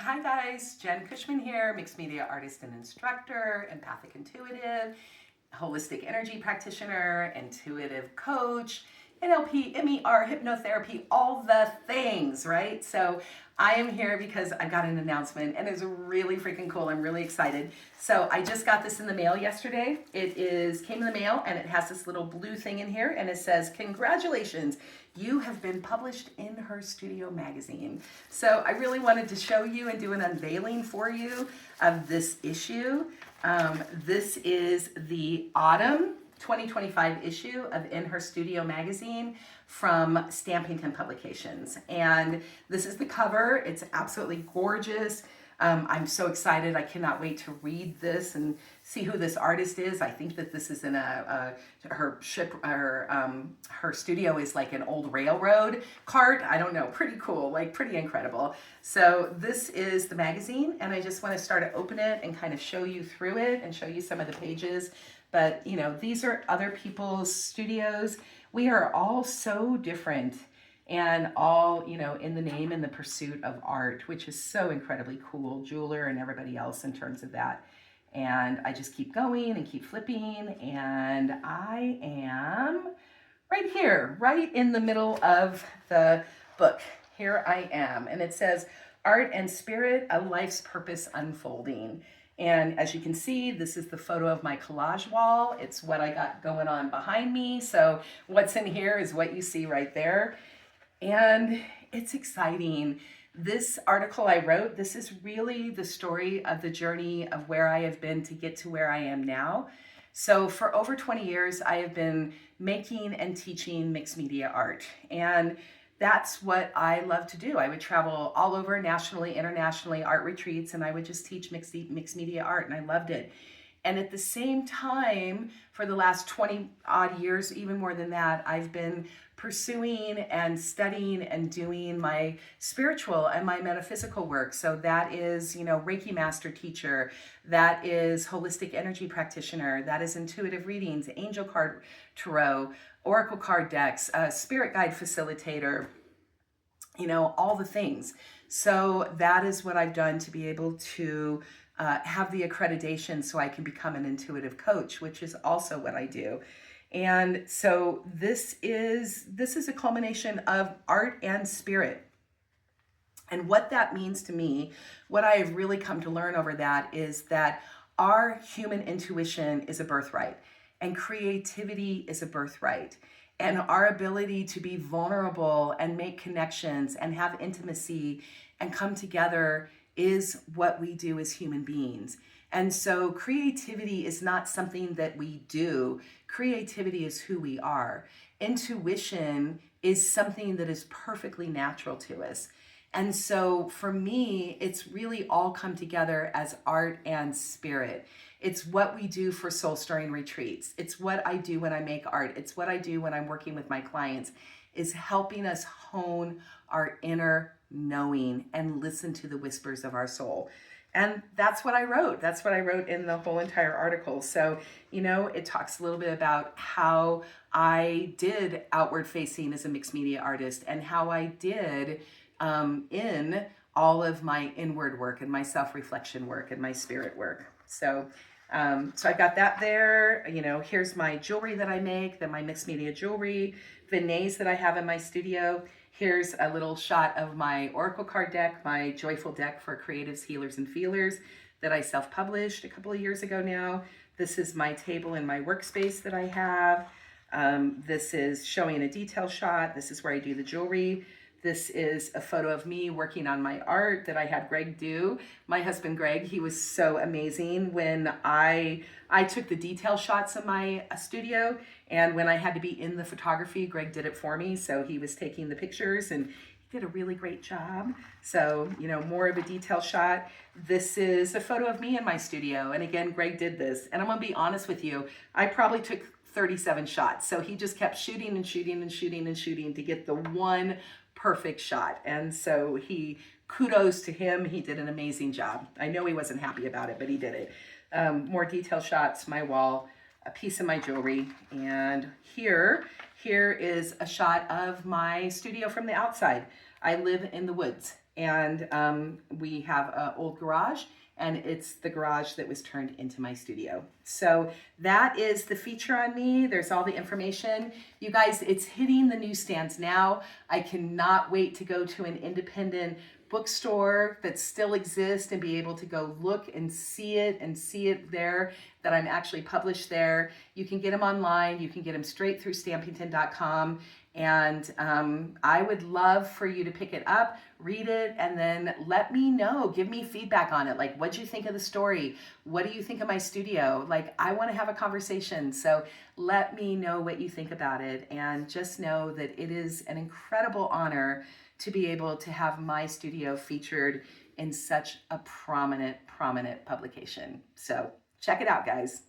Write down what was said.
Hi guys, Jen Cushman here, mixed media artist and instructor, empathic intuitive, holistic energy practitioner, intuitive coach, NLP, MER, hypnotherapy, all the things, right? So I am here because I got an announcement and it's really freaking cool. I'm really excited. So I just got this in the mail yesterday. Came in the mail and it has this little blue thing in here and it says, "Congratulations, you have been published in Her Studio magazine." So I really wanted to show you and do an unveiling for you of this issue. This is the autumn 2025 issue of In Her Studio magazine from Stampington Publications. And this is the cover. It's absolutely gorgeous. I'm so excited. I cannot wait to read this and see who this artist is. I think that this is in her studio is like an old railroad cart. I don't know. Pretty cool. Like pretty incredible. So this is the magazine, and I just want to start to open it and kind of show you through it and show you some of the pages. But these are other people's studios. We are all so different and all in the name and the pursuit of art, which is so incredibly cool. Jeweler and everybody else in terms of that. And I just keep going and keep flipping, and I am right here, right in the middle of the book. Here I am, and it says Art and Spirit, a Life's Purpose Unfolding. And as you can see, this is the photo of my collage wall. It's what I got going on behind me. So what's in here is what you see right there. And it's exciting. This article I wrote, this is really the story of the journey of where I have been to get to where I am now. So for over 20 years, I have been making and teaching mixed media art. And that's what I love to do. I would travel all over nationally, internationally, art retreats, and I would just teach mixed media art, and I loved it. And at the same time, for the last 20 odd years, even more than that, I've been pursuing and studying and doing my spiritual and my metaphysical work. So that is, Reiki master teacher, that is holistic energy practitioner, that is intuitive readings, angel card tarot, oracle card decks, spirit guide facilitator, all the things. So that is what I've done to be able to have the accreditation so I can become an intuitive coach, which is also what I do. And so this is a culmination of art and spirit. And what that means to me, what I have really come to learn over that is that our human intuition is a birthright, and creativity is a birthright. And our ability to be vulnerable and make connections and have intimacy and come together is what we do as human beings. And so creativity is not something that we do. Creativity is who we are. Intuition is something that is perfectly natural to us. And so for me, it's really all come together as art and spirit. It's what we do for soul stirring retreats. It's what I do when I make art. It's what I do when I'm working with my clients, is helping us hone our inner knowing and listen to the whispers of our soul. And that's what I wrote. That's what I wrote in the whole entire article. So, it talks a little bit about how I did outward facing as a mixed media artist and how I did in all of my inward work and my self-reflection work and my spirit work. So I've got that there. Here's my jewelry that I make, then my mixed media jewelry, beignets that I have in my studio. Here's a little shot of my oracle card deck, my joyful deck for creatives, healers, and feelers that I self-published a couple of years ago now. This is my table in my workspace that I have. This is showing a detail shot. This is where I do the jewelry. This is a photo of me working on my art that I had Greg do. My husband, Greg, he was so amazing when I took the detail shots of my studio, and when I had to be in the photography, Greg did it for me. So he was taking the pictures and he did a really great job. So, more of a detail shot. This is a photo of me in my studio. And again, Greg did this. And I'm gonna be honest with you, I probably took 37 shots. So he just kept shooting and shooting and shooting and shooting to get the one perfect shot. And so kudos to him. He did an amazing job. I know he wasn't happy about it, but he did it. More detail shots, my wall, a piece of my jewelry. And here is a shot of my studio from the outside. I live in the woods. And we have an old garage, and it's the garage that was turned into my studio. So that is the feature on me. There's all the information. You guys, it's hitting the newsstands now. I cannot wait to go to an independent bookstore that still exists and be able to go look and see it there, that I'm actually published there. You can get them online. You can get them straight through Stampington.com. And I would love for you to pick it up, read it, and then let me know. Give me feedback on it. Like, what'd you think of the story? What do you think of my studio? Like, I want to have a conversation. So let me know what you think about it. And just know that it is an incredible honor to be able to have my studio featured in such a prominent publication. So check it out, guys.